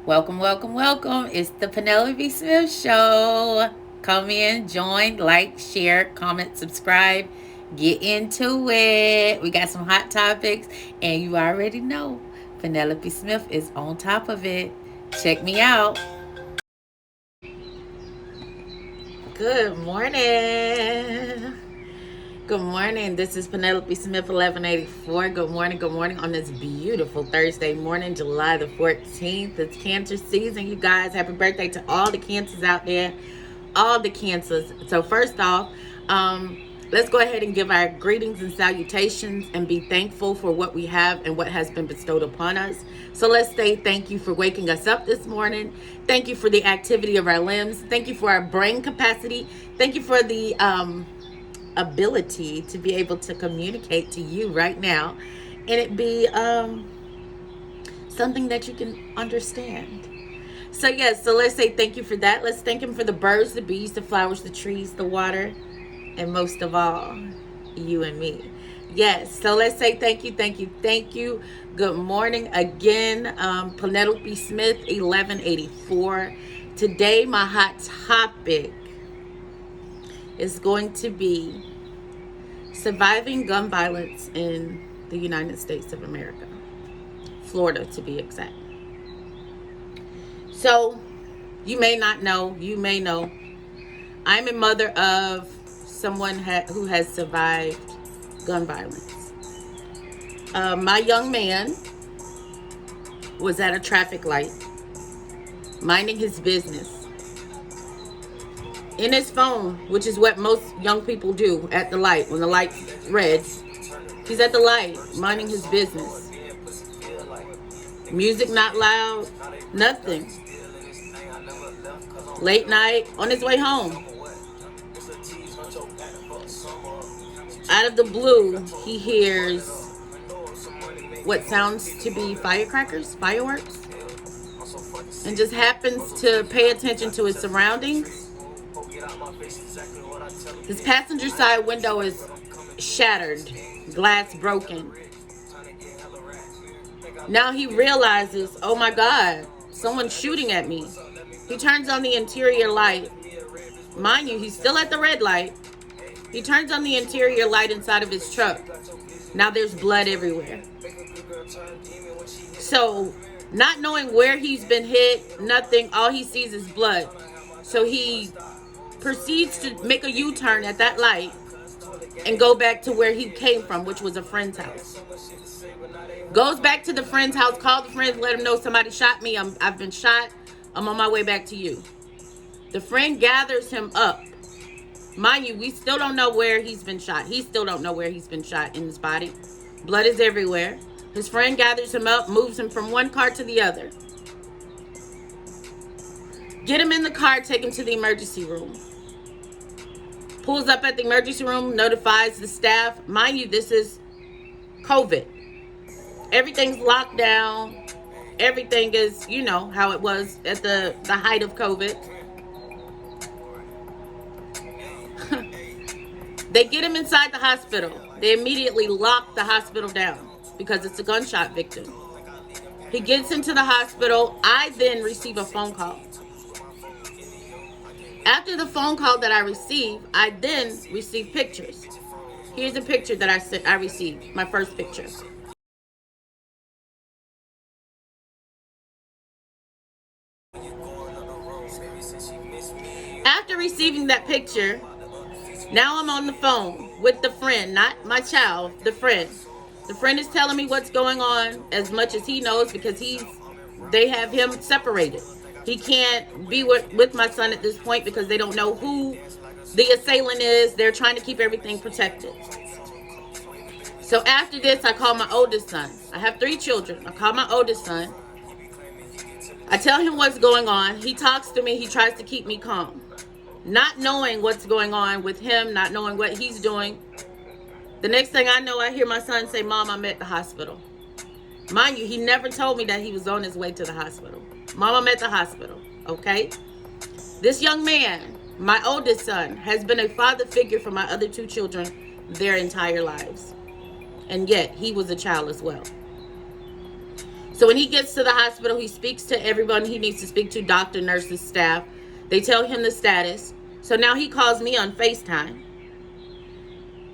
Welcome, welcome, welcome. It's the Penelope Smith Show. Come in, join, like, share, comment, subscribe. Get into it. We got some hot topics, and you already know Penelope Smith is on top of it. Check me out. Good morning. Good morning. This is Penelope Smith, 1184. Good morning on this beautiful Thursday morning, July the 14th. It's Cancer season, you guys. Happy birthday to all the cancers out there. All the cancers. So first off, let's go ahead and give our greetings and salutations and be thankful for what we have and what has been bestowed upon us. So let's say thank you for waking us up this morning. Thank you for the activity of our limbs. Thank you for our brain capacity. Thank you for the ability to be able to communicate to you right now and it be something that you can understand. So yes, so let's say thank you for that. Let's thank him for the birds, the bees, the flowers, the trees, the water, and most of all, you and me. Yes, so let's say thank you, thank you, thank you. Good morning again, Penelope Smith, 1184. Today my hot topic is going to be surviving gun violence in the United States of America, Florida to be exact. So, you may not know, you may know, I'm a mother of someone who has survived gun violence. My young man was at a traffic light, minding his business, in his phone, which is what most young people do at the light. When the light's red, he's at the light, minding his business. Music not loud, nothing. Late night, on his way home. Out of the blue, he hears what sounds to be firecrackers, fireworks, and just happens to pay attention to his surroundings. His passenger side window is shattered, glass broken. Now he realizes, oh my God, someone's shooting at me. He turns on the interior light. Mind you, he's still at the red light. He turns on the interior light inside of his truck. Now there's blood everywhere. So, not knowing where he's been hit, nothing, all he sees is blood. So he proceeds to make a U-turn at that light and go back to where he came from, which was a friend's house. Goes back to the friend's house, called the friends, let him know somebody shot me. I've been shot. I'm on my way back to you. The friend gathers him up. Mind you, we still don't know where he's been shot. He still don't know where he's been shot in his body. Blood is everywhere. His friend gathers him up, moves him from one car to the other. Get him in the car, take him to the emergency room. Pulls up at the emergency room, notifies the staff. Mind you, this is COVID. Everything's locked down. Everything is, you know, how it was at the height of COVID. They get him inside the hospital. They immediately lock the hospital down because it's a gunshot victim. He gets into the hospital. I then receive a phone call. After the phone call that I receive, I then receive pictures. Here's a picture that I received, my first picture. After receiving that picture, now I'm on the phone with the friend, not my child, the friend. The friend is telling me what's going on as much as he knows because they have him separated. He can't be with my son at this point because they don't know who the assailant is. They're trying to keep everything protected. So after this, I call my oldest son. I have 3 children. I call my oldest son. I tell him what's going on. He talks to me. He tries to keep me calm. Not knowing what's going on with him, not knowing what he's doing. The next thing I know, I hear my son say, Mom, I'm at the hospital. Mind you, he never told me that he was on his way to the hospital. Mom, I'm at the hospital, okay? This young man, my oldest son, has been a father figure for my other 2 children their entire lives. And yet, he was a child as well. So So when he gets to the hospital, he speaks to everyone he needs to speak to, doctor, nurses, staff. They tell him the status. So now he calls me on FaceTime.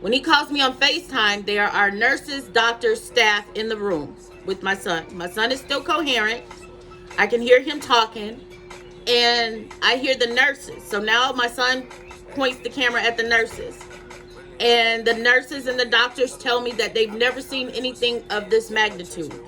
When he calls me on FaceTime, there are nurses, doctors, staff in the room with my son. My son is still coherent. I can hear him talking, and I hear the nurses. So now my son points the camera at the nurses. And the nurses and the doctors tell me that they've never seen anything of this magnitude.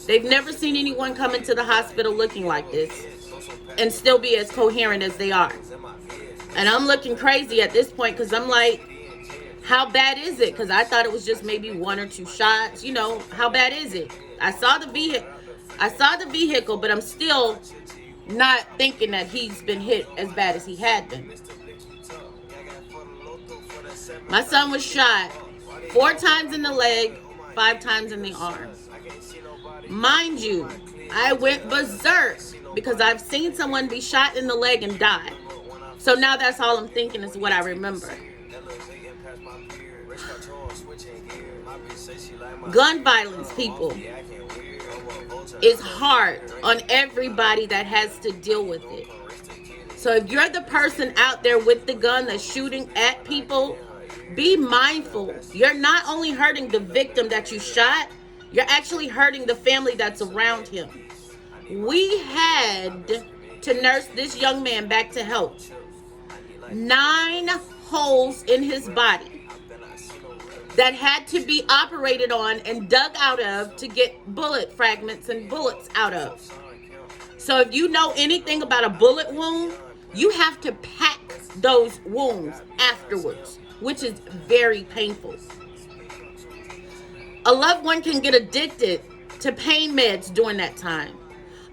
They've never seen anyone come into the hospital looking like this and still be as coherent as they are. And I'm looking crazy at this point because I'm like, how bad is it? Because I thought it was just maybe 1 or 2 shots. You know, how bad is it? I saw the vehicle, but I'm still not thinking that he's been hit as bad as he had been. My son was shot 4 times in the leg, 5 times in the arm. Mind you, I went berserk because I've seen someone be shot in the leg and die. So now that's all I'm thinking is what I remember. Gun violence, people, is hard on everybody that has to deal with it. So if you're the person out there with the gun that's shooting at people, be mindful. You're not only hurting the victim that you shot, you're actually hurting the family that's around him. We had to nurse this young man back to health. 9 holes in his body that had to be operated on and dug out of to get bullet fragments and bullets out of. So if you know anything about a bullet wound, you have to pack those wounds afterwards, which is very painful. A loved one can get addicted to pain meds during that time.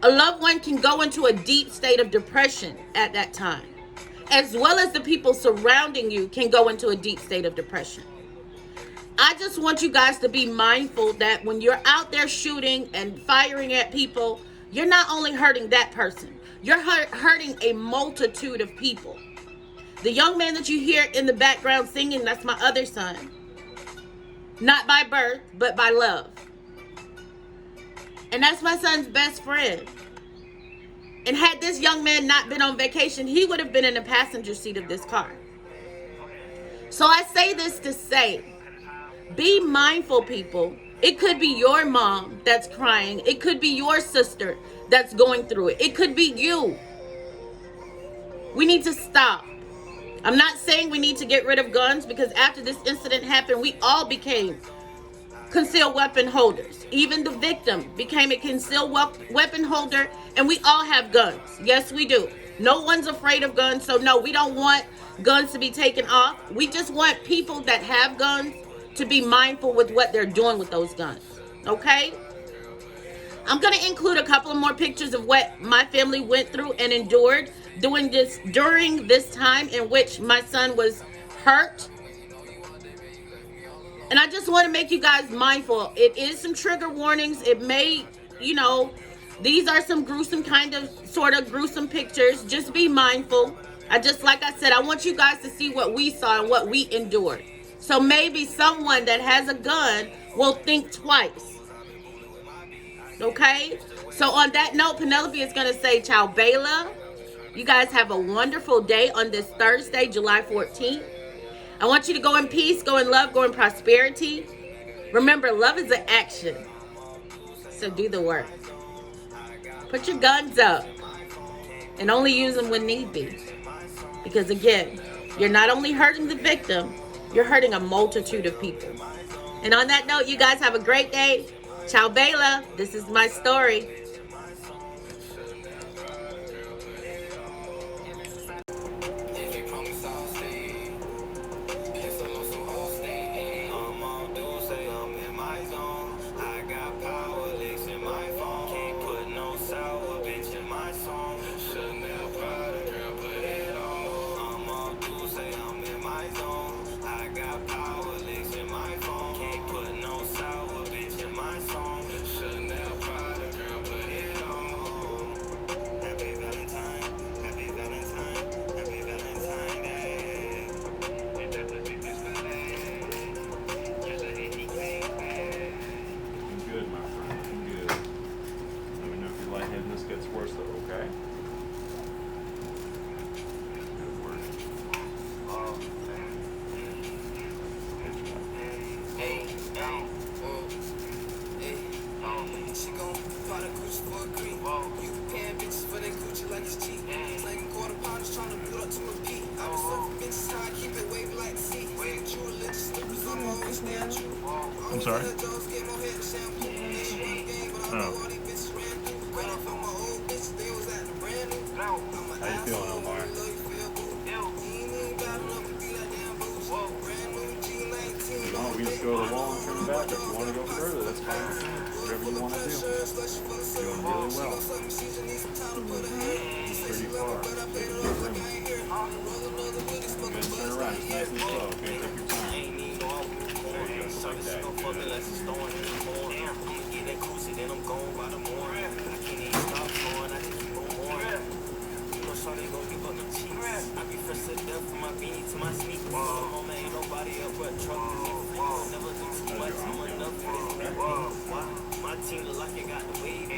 A loved one can go into a deep state of depression at that time, as well as the people surrounding you can go into a deep state of depression. I just want you guys to be mindful that when you're out there shooting and firing at people, you're not only hurting that person, you're hurting a multitude of people. The young man that you hear in the background singing, that's my other son. Not by birth, but by love. And that's my son's best friend. And had this young man not been on vacation, he would have been in the passenger seat of this car. So I say this to say, be mindful, people. It could be your mom that's crying. It could be your sister that's going through it. It could be you. We need to stop. I'm not saying we need to get rid of guns, because after this incident happened, we all became concealed weapon holders. Even the victim became a concealed weapon holder, and we all have guns. Yes, we do. No one's afraid of guns, so no, we don't want guns to be taken off. We just want people that have guns to be mindful with what they're doing with those guns. Okay? I'm going to include a couple of more pictures of what my family went through and endured during this time in which my son was hurt. And I just want to make you guys mindful. It is some trigger warnings. It may, these are some gruesome sort of gruesome pictures. Just be mindful. Like I said, I want you guys to see what we saw and what we endured. So maybe someone that has a gun will think twice. Okay? So on that note, Penelope is going to say, ciao, Bela. You guys have a wonderful day on this Thursday, July 14th. I want you to go in peace, go in love, go in prosperity. Remember, love is an action. So do the work. Put your guns up and only use them when need be. Because again, you're not only hurting the victim, you're hurting a multitude of people. And on that note, you guys have a great day. Ciao, Bela. This is my story. Can't put no sour bitch in my song. Chanel Prada, girl, put this gets worse, though, okay? Good work. She gon' pot a Gucci for a cream. You paying bitches for their Gucci like it's cheap. Slanging quarter pounders trying to put up to a peak. I be serving bitches how I keep it wavy like the sea. True religious slippers, I'm always staying true. I'm sorry? Get more head to shampoo. They ain't run game, but I know all these bitches ran through. Granted from my old bitches, they was at the brand new. I'm an How you feeling, asshole, Omar? love you feel boo. You ain't even got enough to be that damn boost. Brand new G19. No, we just go to the wall and turn back. If you want to go further, that's fine. Whatever you want to do. Doing really well. Pretty far. Take a good room. Good, turn around. It's nice and slow. Okay, take your time. Just like that. Shawty gon' give up the cheeks. I be fresh to death from my beanie to my sneakers. Mama ain't nobody up but truckers. Never do too much, I'm enough for this. My team look like it got the wave.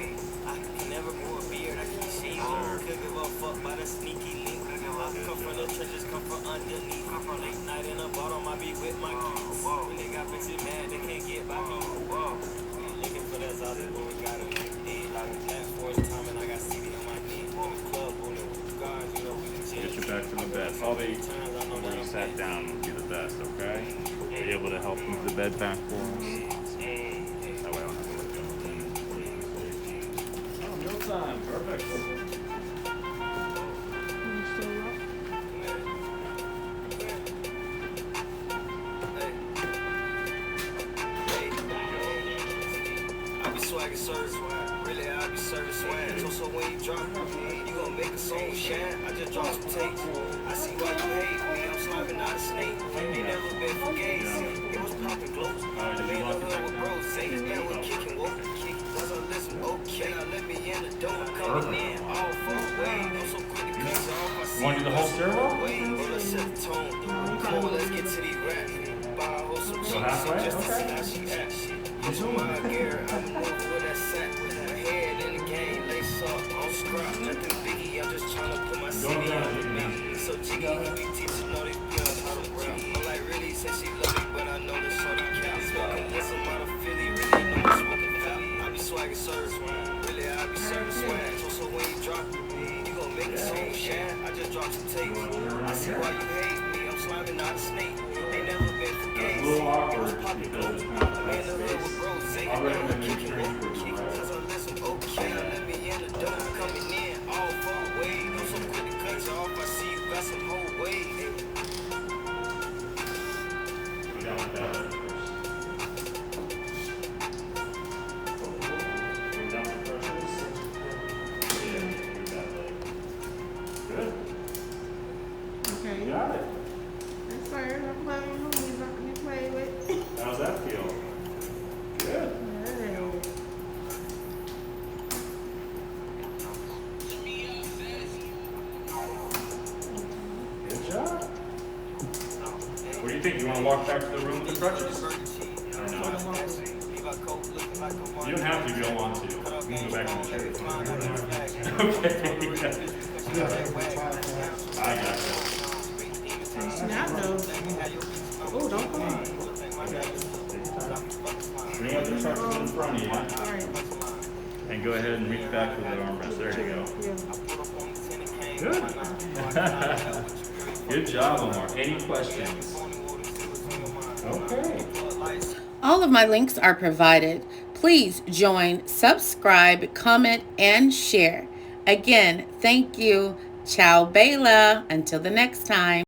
I can never grow a beard, I can't shave it. Could give a fuck by the sneaky link. I come from the trenches, come from underneath. Late night in the bottom, I be with my kids. When they got bitches mad, they can't get by me. Looking for that Zaza, but we got it. Black Forest time and I got CD on my knee. On the club, on the guards, you know, we the Get you back to the bed. Probably where you sat down would be the best, okay? Are you able to help move the bed back for us? That way I don't have to look at it. Oh, mealtime. Perfect. Swagger serve, really I be serving swag. So when you drop, you gon' make a song shine. I just drop some tapes. I see why you hate me. I'm sliding out a snake. Ain't never been for gays. It was popping glows. I made the hood with bros. Say his man was kicking woke. Cause I listen, okay. Now let me in the door. Coming in all four ways. I'm so quick to cut you off. I see Want to do the whole stairwell? well, let's set the tone. Come on, let's get to these raps. Buy a whole some Go halfway? just to see Okay. how she acts. It's my gear, I'm moving with that sack. Her head in the game, lace up, on scrap. Nothing biggie, I'm just trying to put my city on the map. So jiggy, he be teaching all these girls how to rap. I'm like, really, say she love me, but I know this on the cap. Smoking this, I'm out of Philly, really know I'm smoking fat. I be swagging serve, really, I be serving swag. So when you drop, you gon' make a song shine. I just drop some tapes. I see why you hate me, I'm slamming out a snake. Ain't never been for It's gays. a little awkward because it's not the Man, the best hood space. was bros, say I'll it, recommend man, you kicking train woke. for the ride. Cause I listen, okay, now let me in the door, coming in, all four ways. I'm so quick to cut you off, I see you got some whole ways. Go down with that leg first. Go down with the pressures. Yeah, do that leg. Good. Okay. You got it. That's fair. I'm playing homies not to be played with. How's that feel? Good. Good job. What do you think? You want to walk back to the room with the crutches? Or no? You don't have to if you don't want to. You can go back in the chair. Okay. I got you. Snap nose. Oh, don't come on. Bring up the crutches in front of you. Alright. And go ahead and reach back with the armrest. There you go. Yeah. Good. Good job, Omar. Any questions? Okay. All of my links are provided. Please join, subscribe, comment, and share. Again, thank you. Ciao, Bella. Until the next time.